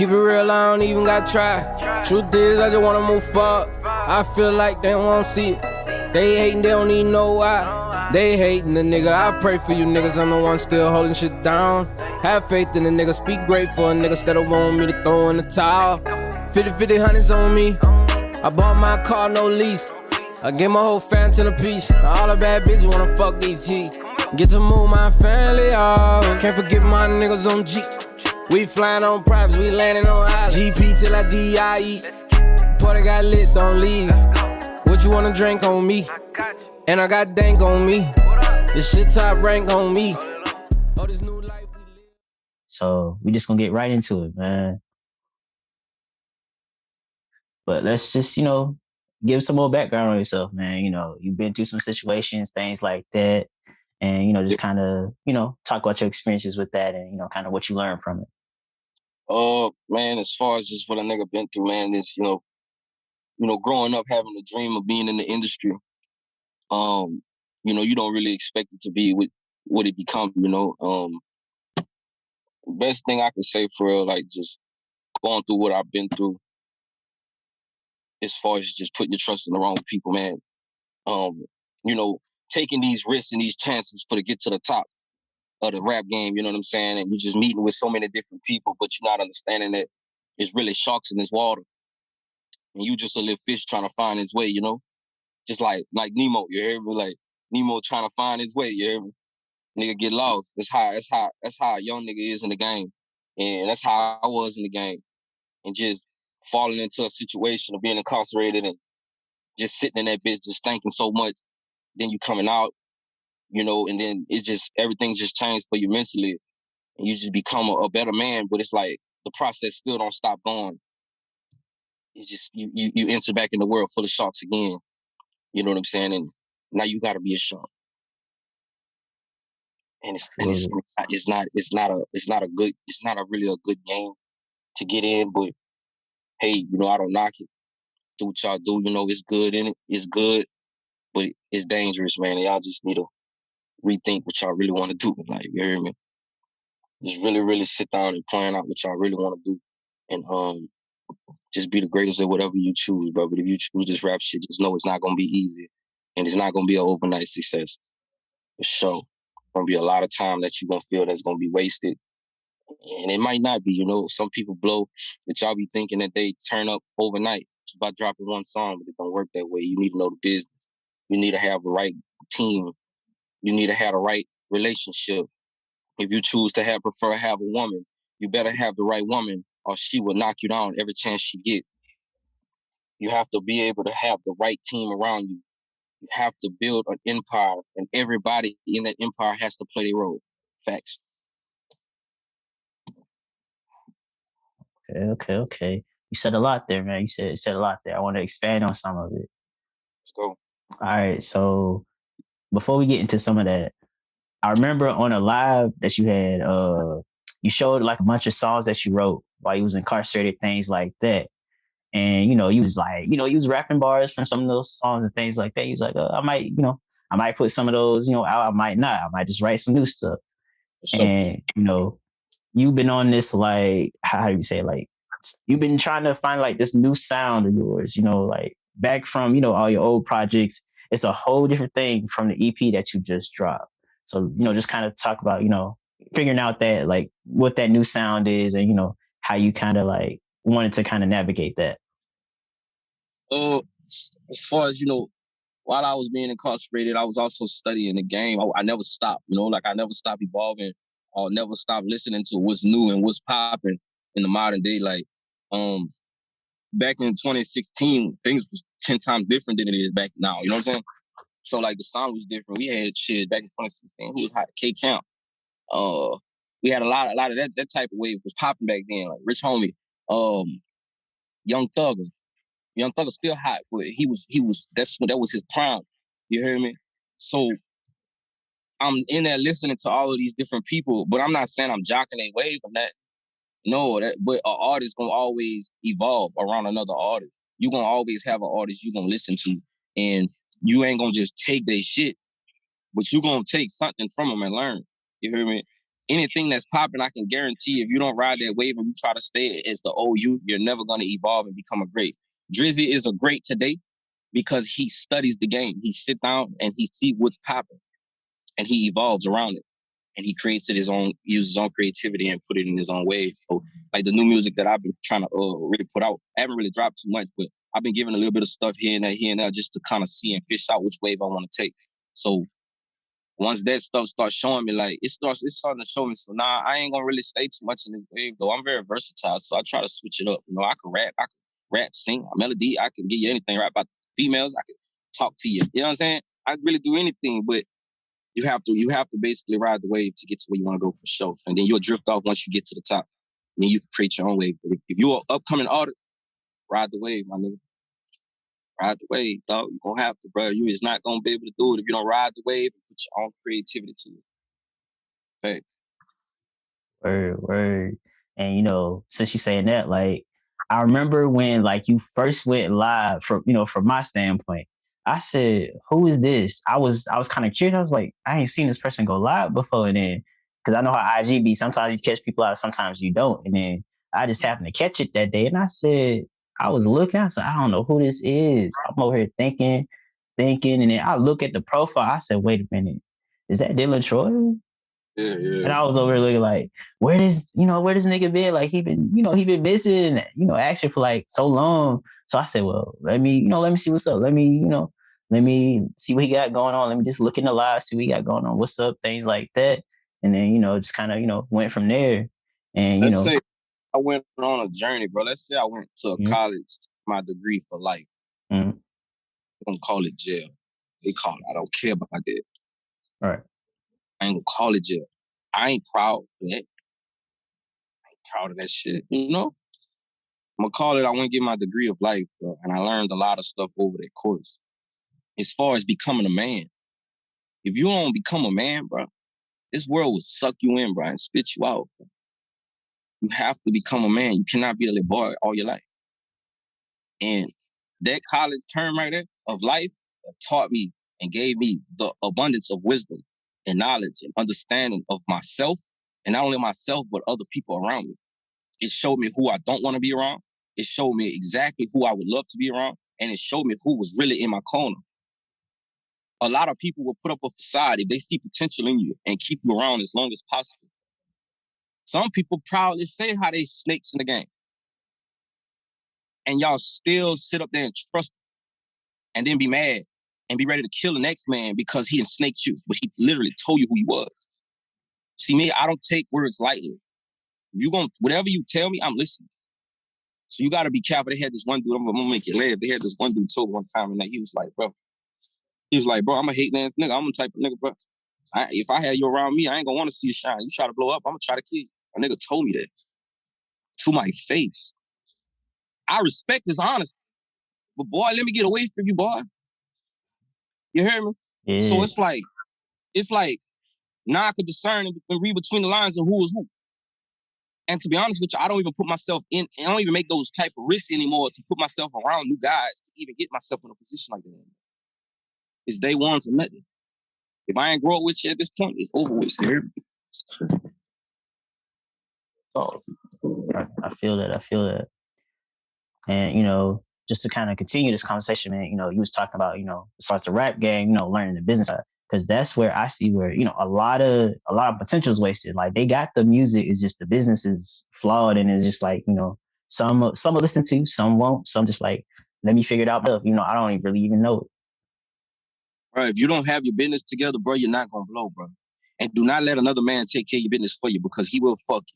Keep it real, I don't even got try. Truth is, I just wanna move forward. I feel like they won't see it. They hating, they don't even know why. They hating the nigga. I pray for you niggas, I'm the one still holding shit down. Have faith in the nigga, speak great for a nigga instead of wanting me to throw in the towel. 50 hundreds on me. I bought my car, no lease. I get my whole fam to the piece. Now all the bad bitches wanna fuck DT. Get to move my family off. Can't forget my niggas on G. We flying on privates, we landing on islands. GP till I DIE. Party got lit, don't leave. What you wanna drink on me? And I got dank on me. This shit top rank on me. Oh, this new life we live. So we just gonna get right into it, man. But let's just, give some more background on yourself, man. You've been through some situations, things like that. And, just kind of, talk about your experiences with that and, kind of what you learned from it. Man, as far as just what a nigga been through, man, is, growing up having a dream of being in the industry, you don't really expect it to be what it become, Best thing I can say for real, like just going through what I've been through, as far as just putting your trust in the wrong people, man. Taking these risks and these chances to get to the top of the rap game, you know what I'm saying? And you're just meeting with so many different people, but you're not understanding that it's really sharks in this water. And you just a little fish trying to find his way, Just like Nemo, you hear me? Like Nemo trying to find his way, you hear me? Nigga get lost. That's how a young nigga is in the game. And that's how I was in the game. And just falling into a situation of being incarcerated and just sitting in that bitch just thinking so much. Then you coming out, and then everything just changed for you mentally. And you just become a better man. But it's like the process still don't stop going. It's just you enter back in the world full of sharks again. You know what I'm saying? And now you gotta be a shark. And it's not really a good game to get in, but hey, I don't knock it. Do what y'all do, it's good in it. It's good, but it's dangerous, man. And y'all just need to rethink what y'all really want to do. Like, you hear me? Just really, really sit down and plan out what y'all really want to do. And just be the greatest at whatever you choose, bro. But if you choose this rap shit, just know it's not gonna be easy. And it's not gonna be an overnight success. For sure. Gonna be a lot of time that you're gonna feel that's gonna be wasted. And it might not be, some people blow, but y'all be thinking that they turn up overnight just by dropping one song, but it don't work that way. You need to know the business. You need to have the right team. You need to have the right relationship. If you choose to have a woman, you better have the right woman or she will knock you down every chance she get. You have to be able to have the right team around you. You have to build an empire, and everybody in that empire has to play their role. Facts. Okay. You said a lot there, man. You said a lot there. I want to expand on some of it. Let's go. All right. So before we get into some of that, I remember on a live that you had, you showed like a bunch of songs that you wrote while you was incarcerated, things like that. And, you was like, you was rapping bars from some of those songs and things like that. You was like, I might put some of those, out. I might not. I might just write some new stuff. Sure. And, you've been on this, like, how do you say, like, you've been trying to find like this new sound of yours, like back from, all your old projects. It's a whole different thing from the EP that you just dropped. So, just kind of talk about, figuring out that, like, what that new sound is and, how you kind of like wanted to kind of navigate that. As far as, while I was being incarcerated, I was also studying the game. I never stopped, I never stopped evolving or never stopped listening to what's new and what's popping in the modern day. Like, back in 2016, things was 10 times different than it is back now. You know what I'm saying? So, like, the sound was different. We had shit back in 2016. Who was hot? K-Camp. We had a lot of that type of wave was popping back then. Like Rich Homie, Young Thugger. Young Thugger still hot, but that was his prime. You hear me? So I'm in there listening to all of these different people, but I'm not saying I'm jocking a wave on that. No, but an artist gonna always evolve around another artist. You gonna always have an artist you gonna listen to, and you ain't gonna just take their shit, but you gonna take something from them and learn. You hear me? anything that's popping, I can guarantee if you don't ride that wave and you try to stay as the old you, you're never going to evolve and become a great. Drizzy is a great today because he studies the game. He sit down and he see what's popping and he evolves around it. And he creates it uses his own creativity and put it in his own way. So like the new music that I've been trying to really put out, I haven't really dropped too much, but I've been giving a little bit of stuff here and there just to kind of see and fish out which wave I want to take. So once that stuff starts showing me, like it's starting to show me. So now I ain't gonna really stay too much in this wave though. I'm very versatile, so I try to switch it up. You know, I can rap, sing, melody. I can give you anything. Rap about the females. I can talk to you. You know what I'm saying? I can really do anything, but you have to basically ride the wave to get to where you want to go for sure. And then you'll drift off once you get to the top. And then you can create your own wave. But if you're an upcoming artist, ride the wave, my nigga. Ride the wave, dog. You're going to have to, bro. You is not going to be able to do it if you don't ride the wave and put your own creativity to it. Thanks. Word. And, you know, since you're saying that, like, I remember when, like, you first went live from my standpoint, I said, who is this? I was kind of curious. I was like, I ain't seen this person go live before. And then, because I know how IG be, sometimes you catch people out, sometimes you don't. And then I just happened to catch it that day. And I said, I was looking, I said, I don't know who this is. I'm over here thinking. And then I look at the profile. I said, wait a minute. Is that DillynTroy? Yeah. And I was over here looking like, where this nigga been? Like he been missing, action for like so long. So I said, well, let me see what's up. Let me see what he got going on. Let me just look in the live, see what he got going on. What's up? Things like that. And then, just kind of, went from there. And, Let's say I went on a journey, bro. Let's say I went to a college to my degree for life. Mm-hmm. I'm going to call it jail. They call it. I don't care about that. All right. I ain't going to call it jail. I ain't proud of that. I ain't proud of that shit, you know? I'm going to call it, I went to get my degree of life, bro. And I learned a lot of stuff over that course. As far as becoming a man, if you don't become a man, bro, this world will suck you in, bro, and spit you out, bro. You have to become a man. You cannot be a little boy all your life. And that college term right there of life taught me and gave me the abundance of wisdom and knowledge and understanding of myself, and not only myself, but other people around me. It showed me who I don't want to be around. It showed me exactly who I would love to be around, and it showed me who was really in my corner. A lot of people will put up a facade if they see potential in you and keep you around as long as possible. Some people proudly say how they snakes in the game. And y'all still sit up there and trust and then be mad and be ready to kill the next man because he ensnaked you, but he literally told you who he was. See me, I don't take words lightly. Whatever you tell me, I'm listening. So you got to be careful. They had this one dude, I'm going to make you laugh. They had this one dude told one time, and he was like, bro, I'm a hate man nigga. I'm the type of nigga, bro. If I had you around me, I ain't going to want to see you shine. You try to blow up, I'm going to try to kill you. A nigga told me that to my face. I respect his honesty. But boy, let me get away from you, boy. You hear me? Yeah. So it's like now I could discern and read between the lines of who is who. And to be honest with you, I don't even put myself in, I don't even make those type of risks anymore to put myself around new guys to even get myself in a position like that. It's day ones or nothing. If I ain't grow up with you at this point, it's over with. So I feel that. And, just to kind of continue this conversation, man, you was talking about, as far as the rap game, learning the business side, because that's where I see where, a lot of potential is wasted. Like they got the music, it's just the business is flawed. And it's just like, some will listen to, some won't, some just like, let me figure it out. I don't even really even know it. Bro, if you don't have your business together, bro, you're not going to blow, bro. And do not let another man take care of your business for you because he will fuck you.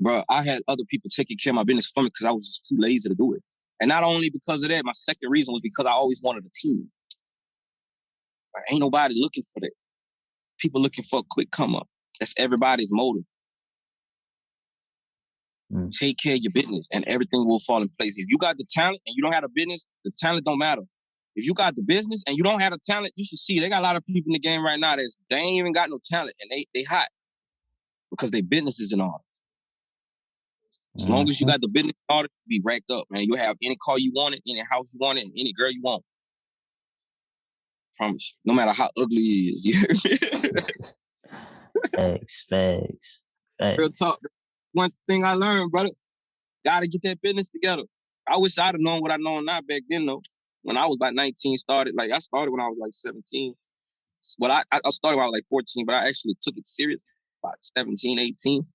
Bro, I had other people taking care of my business for me because I was just too lazy to do it. And not only because of that, my second reason was because I always wanted a team. But ain't nobody looking for that. People looking for a quick come up. That's everybody's motive. Take care of your business and everything will fall in place. If you got the talent and you don't have the business, the talent don't matter. If you got the business and you don't have the talent, you should see they got a lot of people in the game right now they ain't even got no talent and they hot because their business is in order. As long as you got the business in order, you be racked up, man. You'll have any car you want it, any house you want it, and any girl you want. Promise you. No matter how ugly he is. You hear me? Facts. Real talk. One thing I learned, brother, gotta get that business together. I wish I'd have known what I know now back then, though. When I was about 19, I started when I was like 17. Well, I started when I was like 14, but I actually took it serious about 17, 18.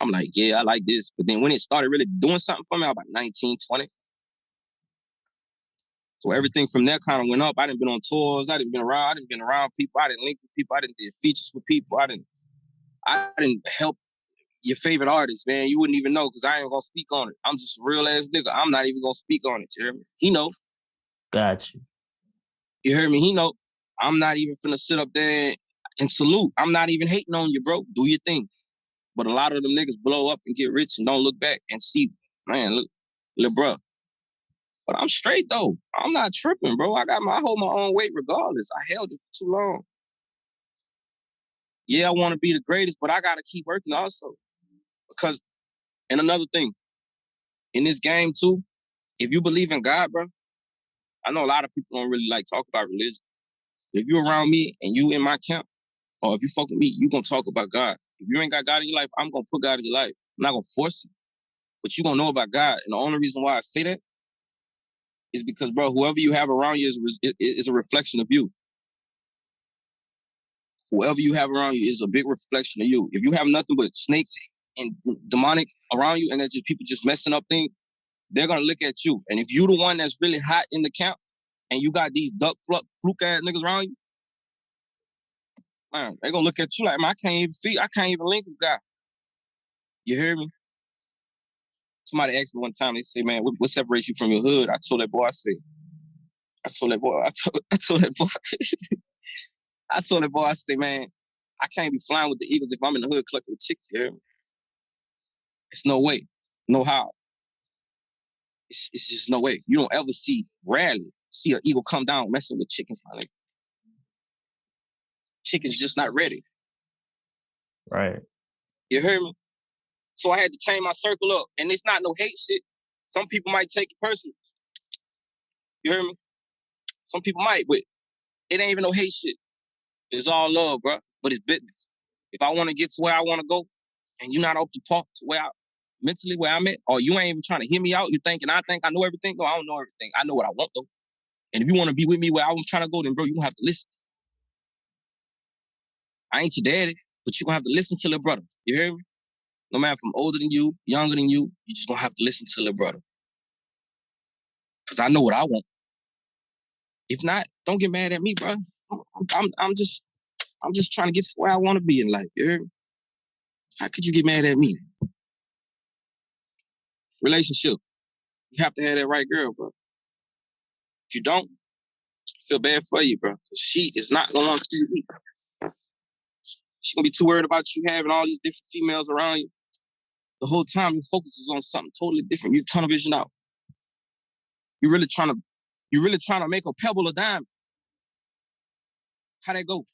I'm like, yeah, I like this. But then when it started really doing something for me, I was about 19, 20. So everything from there kind of went up. I didn't been on tours. I didn't been around people. I didn't link with people. I didn't do features with people. I didn't help your favorite artist, man. You wouldn't even know because I ain't gonna speak on it. I'm just a real ass nigga. I'm not even gonna speak on it. You hear me? He know. Got you. You heard me? He know. I'm not even finna sit up there and salute. I'm not even hating on you, bro. Do your thing. But a lot of them niggas blow up and get rich and don't look back and see, man, look, little bro. But I'm straight though. I'm not tripping, bro. I hold my own weight regardless. I held it for too long. Yeah, I want to be the greatest, but I gotta keep working also. Because, and another thing, in this game too, if you believe in God, bro, I know a lot of people don't really like talk about religion. If you're around me and you in my camp, or if you fuck with me, you gonna talk about God. If you ain't got God in your life, I'm gonna put God in your life. I'm not gonna force you, but you gonna know about God. And the only reason why I say that is because, bro, whoever you have around you is a reflection of you. Whoever you have around you is a big reflection of you. If you have nothing but snakes and demonics around you, and that's just people just messing up things, they're gonna look at you. And if you the one that's really hot in the camp, and you got these fluke ass niggas around you, man, they gonna look at you like, man, I can't even link with God. You hear me? Somebody asked me one time, they say, man, what separates you from your hood? I told that boy, I told that boy, I say, man, I can't be flying with the Eagles if I'm in the hood collecting chicks. You hear me? It's no way, no how. It's just no way. You don't ever rarely see an eagle come down messing with chickens. Like, chickens just not ready. Right. You hear me? So I had to change my circle up. And it's not no hate shit. Some people might take it personal. You hear me? Some people might, but it ain't even no hate shit. It's all love, bro. But it's business. If I want to get to where I want to go, and you're not up to par to mentally where I'm at, or you ain't even trying to hear me out, you thinking I think I know everything. No, I don't know everything. I know what I want though. And if you want to be with me where I was trying to go, then bro, you gonna have to listen. I ain't your daddy, but you gonna have to listen to little brother. You hear me? No matter if I'm older than you, younger than you, you just gonna have to listen to little brother. Cause I know what I want. If not, don't get mad at me, bro. I'm just trying to get to where I want to be in life. You hear me? How could you get mad at me? Relationship. You have to have that right girl, bro. If you don't, I feel bad for you, bro. Cause she is not gonna want to see you weak. She's gonna be too worried about you having all these different females around you. The whole time your focus is on something totally different. You tunnel vision out. You're really trying to make a pebble a diamond. How that go?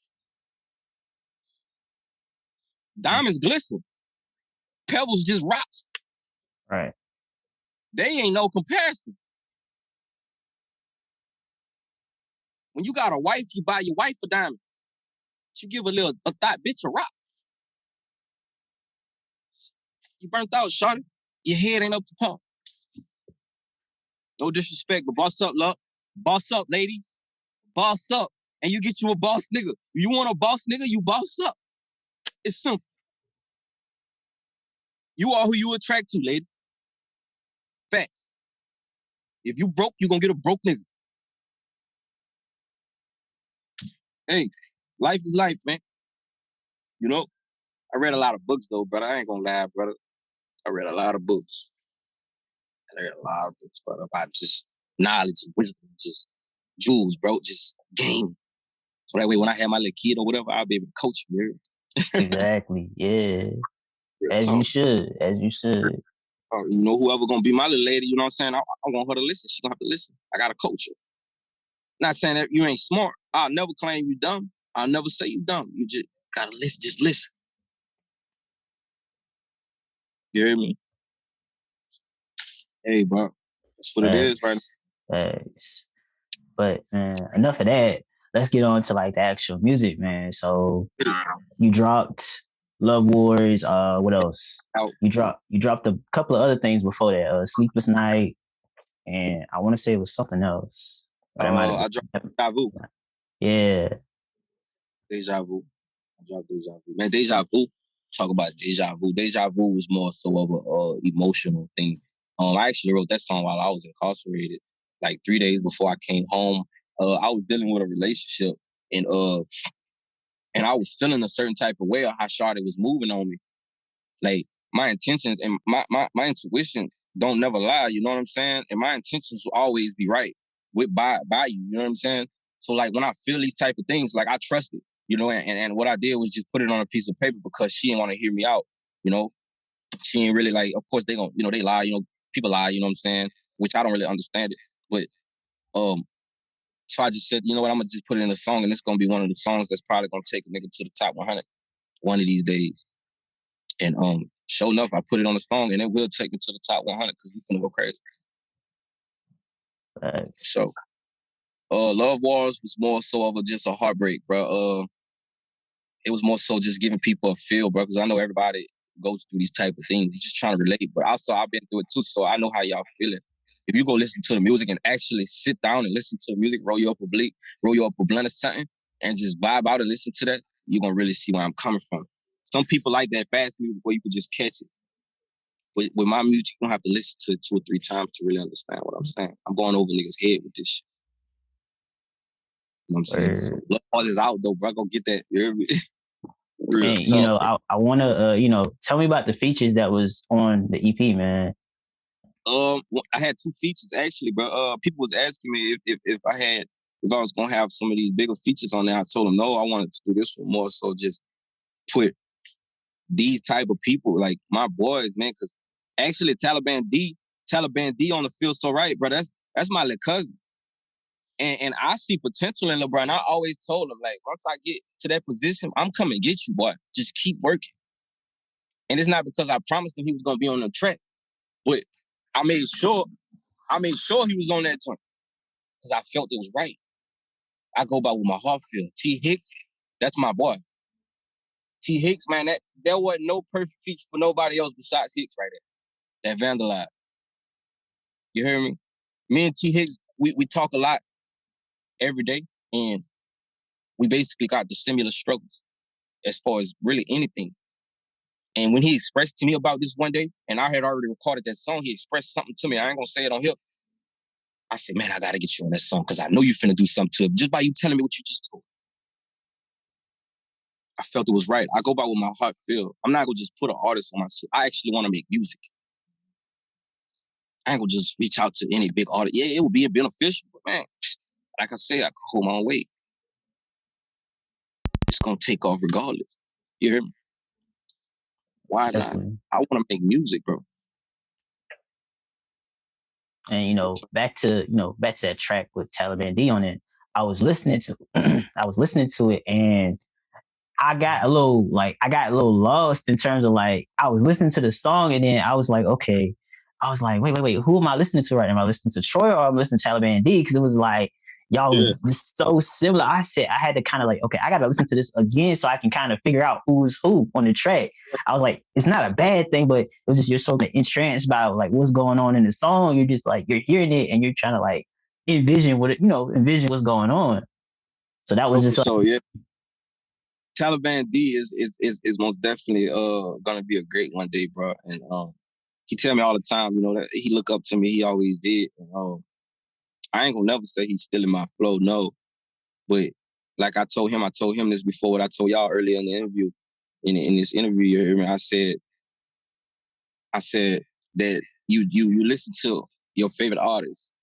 Diamonds glisten. Pebbles just rocks. Right. They ain't no comparison. When you got a wife, you buy your wife a diamond. You give a thought bitch a rock. You burnt out, shorty. Your head ain't up to par. No disrespect, but boss up, love. Boss up, ladies. Boss up. And you get you a boss nigga. You want a boss nigga, you boss up. It's simple. You are who you attract to, ladies. Facts. If you broke, you gonna get a broke nigga. Hey, life is life, man. You know? I read a lot of books, though, brother. I ain't gonna lie, brother. I read a lot of books. Brother, about just knowledge and wisdom, just jewels, bro, just game. So that way, when I have my little kid or whatever, I'll be able to coach him. Exactly. Yeah. As you should. You know, whoever gonna be my little lady, you know what I'm saying? I want her to listen. She gonna have to listen. I gotta coach her. Not saying that you ain't smart. I'll never claim you dumb. I'll never say you dumb. You just gotta listen. Just listen. You hear me? Hey, bro. That's what it is, right? Thanks. But enough of that. let's get on to like the actual music, man. So you dropped Love Wars. What else? You dropped a couple of other things before that. Sleepless Night, and I want to say it was something else. I dropped Deja Vu. Yeah. Deja Vu. I dropped Deja Vu. Man, Deja Vu. Talk about Deja Vu. Deja Vu was more so of a emotional thing. I actually wrote that song while I was incarcerated, like 3 days before I came home. I was dealing with a relationship, and I was feeling a certain type of way of how Shawty was moving on me. Like my intentions and my intuition don't never lie. You know what I'm saying? And my intentions will always be right by you. You know what I'm saying? So like when I feel these type of things, like I trust it. You know, and what I did was just put it on a piece of paper because she didn't want to hear me out. You know, she ain't really like. Of course they gon', they lie. You know, people lie. You know what I'm saying? Which I don't really understand it. But so I just said, you know what? I'm gonna just put it in a song, and it's gonna be one of the songs that's probably gonna take a nigga to the top 100 one of these days. And sure enough, I put it on the song, and it will take me to the top 100 because he's gonna go crazy. So, Love Wars was more so of just a heartbreak, bro. It was more so just giving people a feel, bro, because I know everybody goes through these type of things. You're just trying to relate, but also I've been through it too, so I know how y'all feeling. If you go listen to the music and actually sit down and listen to the music, roll you up a blunt or something, and just vibe out and listen to that, you're gonna really see where I'm coming from. Some people like that fast music where you can just catch it. But with my music, you don't have to listen to it 2 or 3 times to really understand what I'm saying. I'm going over niggas' head with this shit. You know what I'm saying? So Love Wars is out though, bro. Go get that. You hear me? And you know, I want to tell me about the features that was on the EP, man. I had 2 features actually, bro. People was asking me if I was gonna have some of these bigger features on there. I told them no. I wanted to do this one more, so just put these type of people like my boys, man. Because actually, Taliban D on the Feel So Right, bro. That's my little cousin. And I see potential in LeBron. I always told him, like, once I get to that position, I'm coming to get you, boy. Just keep working. And it's not because I promised him he was going to be on the track, but I made sure he was on that joint because I felt it was right. I go by what my heart feels. T. Hicks, that's my boy. T. Hicks, man, there wasn't no perfect feature for nobody else besides Hicks right there. That vandalized. You hear me? Me and T. Hicks, we talk a lot every day, and we basically got the similar struggles as far as really anything. And when he expressed to me about this one day, and I had already recorded that song, he expressed something to me. I ain't gonna say it on here. I said, man, I gotta get you on that song because I know you finna do something to it just by you telling me what you just told. I felt it was right. I go by what my heart feels. I'm not gonna just put an artist on my shit. I actually want to make music. I ain't gonna just reach out to any big artist. Yeah, it would be beneficial, but man, like I said, I could hold my own weight. It's gonna take off regardless. You hear me? Why not? I want to make music, bro. And back to that track with Taliban D on it. I was listening to it, and I got a little lost in terms of like I was listening to the song, and then I was like, okay, I was like, wait, who am I listening to right now? Am I listening to Troy or am I listening to Taliban D? Because it was like y'all was just so similar. I said I had to kind of like, okay, I got to listen to this again so I can kind of figure out who's who on the track. I was like, it's not a bad thing, but it was just you're so entranced by like what's going on in the song. You're just like you're hearing it and you're trying to like envision what's going on. So that was just yeah. Taliban D is most definitely gonna be a great one day, bro. And he tell me all the time, that he look up to me. He always did. And, I ain't gonna never say he's still in my flow, no. But like I told him this before. What I told y'all earlier in the interview, in this interview, you hear me? I said that you listen to your favorite artist,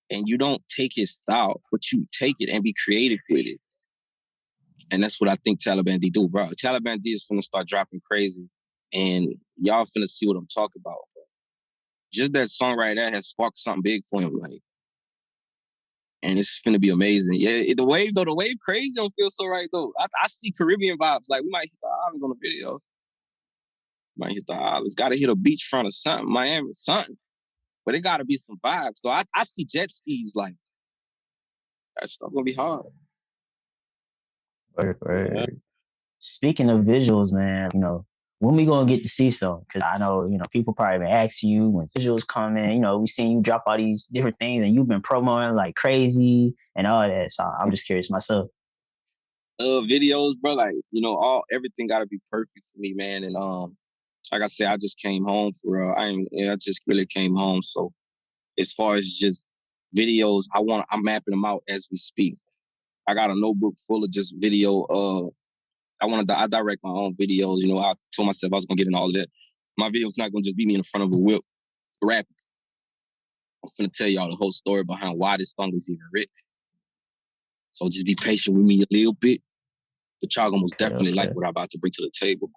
and you don't take his style, but you take it and be creative with it. And that's what I think Taliban D do, bro. Taliban D is finna start dropping crazy, and y'all finna see what I'm talking about. Bro. Just that song right there has sparked something big for him, like, and it's finna be amazing. Yeah, the wave crazy don't feel so right though. I see Caribbean vibes. Like we might hit the islands on the video. Might hit the islands. Got to hit a beachfront or something, Miami, something. But it got to be some vibes. So I see jet skis. Like that stuff gonna be hard. Yeah. Speaking of visuals, man, when we gonna get to see some? Because I know, people probably been asking you when visuals come in. We seen you drop all these different things, and you've been promoting like crazy and all that. So I'm just curious myself. Videos, bro, like, everything gotta be perfect for me, man. And like I said, I just came home for I just really came home. So as far as just videos, I'm mapping them out as we speak. I got a notebook full of just video. I direct my own videos. I told myself I was gonna get in all of that. My video's not gonna just be me in front of a whip rapping. I'm finna tell y'all the whole story behind why this song was even written. So just be patient with me a little bit. But y'all gonna most definitely like what I'm about to bring to the table.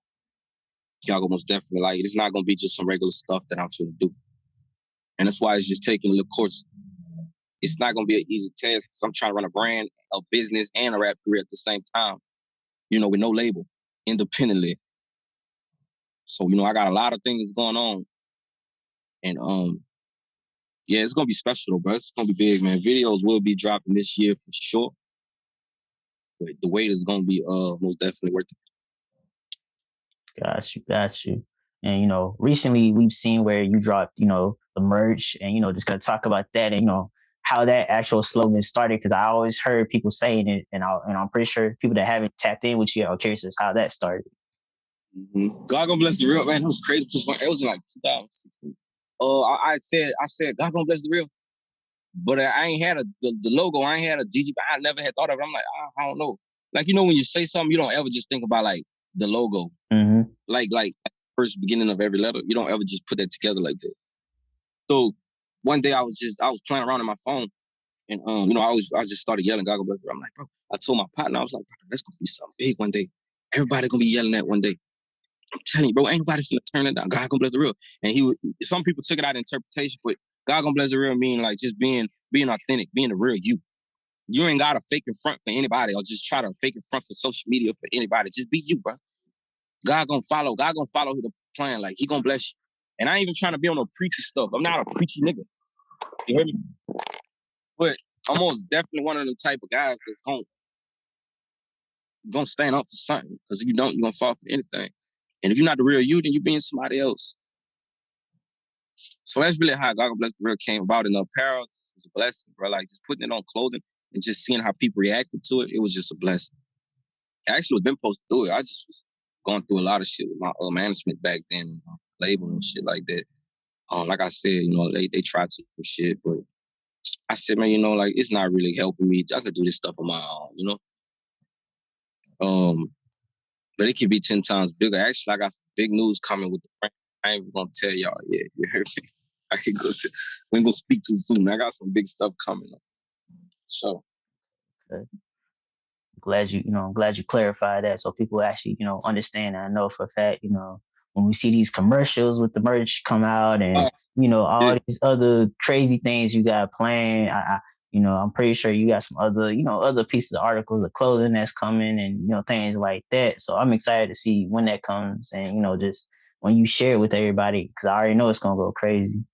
Y'all gonna most definitely like it. It's not gonna be just some regular stuff that I'm finna do. And that's why it's just taking a little course. It's not gonna be an easy task because I'm trying to run a brand, a business, and a rap career at the same time. With no label, independently. So, I got a lot of things going on. And yeah, it's gonna be special though, bro. It's gonna be big, man. Videos will be dropping this year for sure. But the wait is gonna be most definitely worth it. Got you. And recently we've seen where you dropped, the merch, and just gonna talk about that, and how that actual slogan started, because I always heard people saying it, and I'm pretty sure people that haven't tapped in with you are curious as how that started. Mm-hmm. God gonna bless the real, man. It was crazy. It was in like 2016. I said, God gonna bless the real, but I ain't had the logo. I ain't had a GG. I never had thought of it. I'm like, I don't know. Like, when you say something, you don't ever just think about like the logo. Mm-hmm. Like first beginning of every letter. You don't ever just put that together like that. So one day I was playing around on my phone, and I just started yelling, God bless her. I'm like, bro, I told my partner, I was like, bro, that's gonna be something big one day. Everybody gonna be yelling that one day. I'm telling you, bro, ain't nobody finna turn it down. God gonna bless the real. And some people took it out of interpretation, but God gonna bless the real mean like just being authentic, being the real you. You ain't got to fake in front for anybody or just try to fake in front for social media for anybody. Just be you, bro. God gonna follow the plan. Like, he gonna bless you. And I ain't even trying to be on no preachy stuff. I'm not a preachy nigga. You hear me? But I'm most definitely one of the type of guys that's gonna stand up for something. Because if you don't, you're gonna fall for anything. And if you're not the real you, then you're being somebody else. So that's really how God Bless the Real came about. And the apparel was a blessing, bro. Like, just putting it on clothing and just seeing how people reacted to it, it was just a blessing. I actually was been supposed to do it. I just was going through a lot of shit with my management back then, label and shit like that. Like I said, they tried to do shit, but I said, man, like, it's not really helping me. I could do this stuff on my own, but it could be 10 times bigger. Actually, I got some big news coming with the brand. I ain't even gonna tell y'all yet. You heard me? We ain't gonna speak too soon. I got some big stuff coming up. So. Okay. I'm glad you clarified that so people actually, understand. And I know for a fact, when we see these commercials with the merch come out and, all these other crazy things you got planned, I'm pretty sure you got some other, other pieces of articles of clothing that's coming and, things like that. So I'm excited to see when that comes and, just when you share it with everybody, because I already know it's going to go crazy.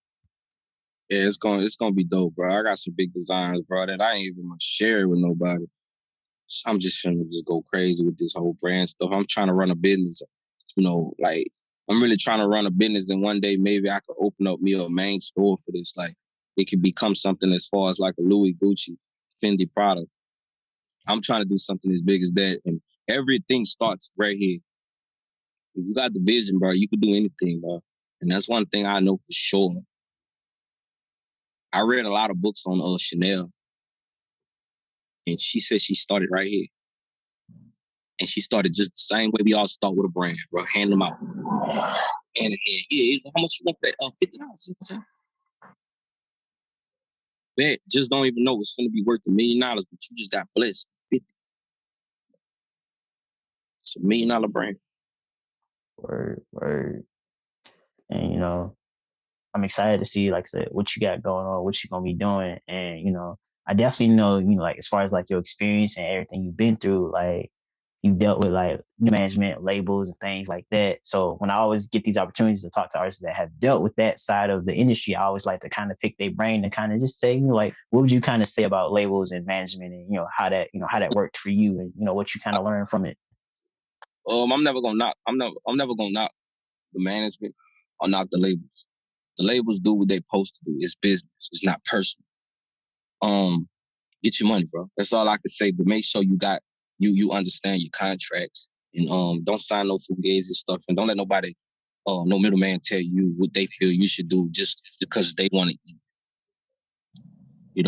Yeah, it's gonna be dope, bro. I got some big designs, bro, that I ain't even gonna share with nobody. So I'm just gonna just go crazy with this whole brand stuff. I'm trying to run a business, like, I'm really trying to run a business, and one day maybe I could open up me a main store for this. Like, it could become something as far as like a Louis, Gucci, Fendi product. I'm trying to do something as big as that, and everything starts right here. If you got the vision, bro, you could do anything, bro. And that's one thing I know for sure. I read a lot of books on Chanel, and she said she started right here. And she started just the same way we all start with a brand, bro. Hand them out. And yeah, how much you want for that? $50. Bet just don't even know it's gonna be worth $1 million, but you just got blessed. 50. It's $1 million brand. Word. And I'm excited to see, like I said, what you got going on, what you're gonna be doing. And I definitely know, like, as far as like your experience and everything you've been through, like, you dealt with like management, labels, and things like that. So when I always get these opportunities to talk to artists that have dealt with that side of the industry, I always like to kind of pick their brain and kind of just say, like, what would you kind of say about labels and management, and how that worked for you, and what you kind of learned from it. I'm never gonna knock the management or knock the labels. The labels do what they supposed to do. It's business. It's not personal. Get your money, bro. That's all I can say. But make sure you understand your contracts, and don't sign no fugazi stuff, and don't let nobody, no middleman, tell you what they feel you should do just because they want to eat.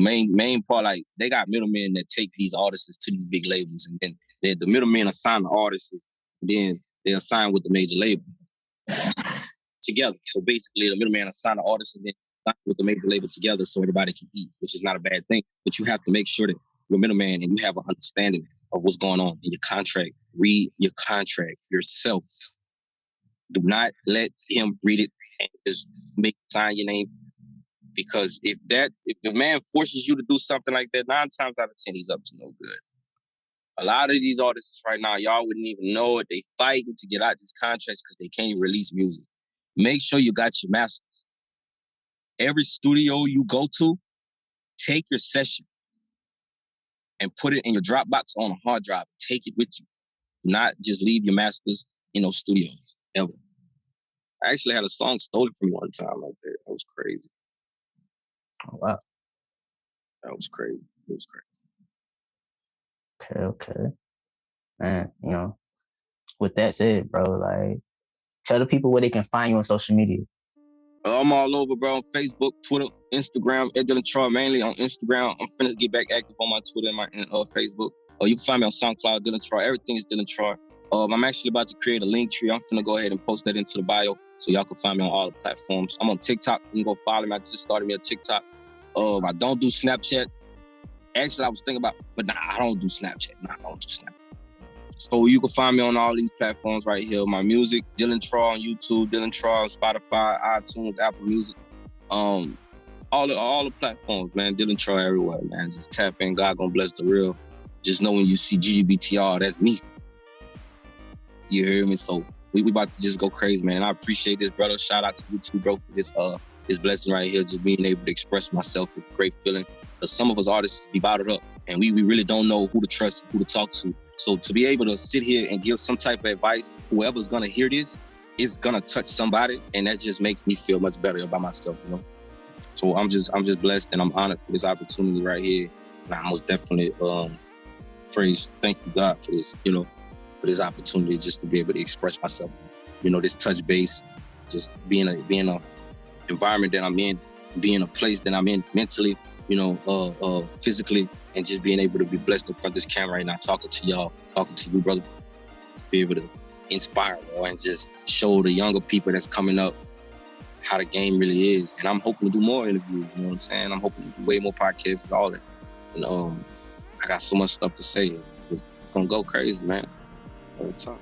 Main part, like, they got middlemen that take these artists to these big labels, and then the middlemen assign the artists, and then they assign with the major label together. So basically, the middleman assign the artists and then with the major label together so everybody can eat, which is not a bad thing. But you have to make sure that you're a middleman and you have an understanding of what's going on in your contract. Read your contract yourself. Do not let him read it and just sign your name. Because if the man forces you to do something like that, 9 times out of 10, he's up to no good. A lot of these artists right now, y'all wouldn't even know it. They fighting to get out these contracts because they can't release music. Make sure you got your masters. Every studio you go to, take your session and put it in your Dropbox on a hard drive. Take it with you. Do not just leave your masters in those studios, ever. I actually had a song stolen from me one time like that. That was crazy. Oh, wow. That was crazy. It was crazy. Okay. Man, with that said, bro, like, tell the people where they can find you on social media. I'm all over, bro. On Facebook, Twitter, Instagram, DillynTroy, mainly on Instagram. I'm finna get back active on my Twitter and Facebook. You can find me on SoundCloud, DillynTroy. Everything is DillynTroy. I'm actually about to create a link tree. I'm finna go ahead and post that into the bio so y'all can find me on all the platforms. I'm on TikTok. You can go follow me. I just started me a TikTok. I don't do Snapchat. Actually, I was thinking about, but I don't do Snapchat. I don't do Snapchat. So you can find me on all these platforms right here. My music, DillynTroy on YouTube, DillynTroy on Spotify, iTunes, Apple Music. All the platforms, man. DillynTroy everywhere, man. Just tap in. God gonna bless the real. Just know when you see GGBTR, that's me. You hear me? So we about to just go crazy, man. I appreciate this, brother. Shout out to you too, bro, for this blessing right here. Just being able to express myself. It's a great feeling. Because some of us artists be bottled up, and we really don't know who to trust and who to talk to. So to be able to sit here and give some type of advice, whoever's gonna hear this, it's gonna touch somebody, and that just makes me feel much better about myself, So I'm just blessed, and I'm honored for this opportunity right here. And I most definitely thank you, God, for this, for this opportunity just to be able to express myself. This touch base, just being a environment that I'm in, being a place that I'm in mentally, physically, and just being able to be blessed in front of this camera right now, talking to y'all, talking to you, brother, to be able to inspire, and just show the younger people that's coming up how the game really is. And I'm hoping to do more interviews, you know what I'm saying? I'm hoping to do way more podcasts and all that. And I got so much stuff to say. It's gonna go crazy, man, all the time.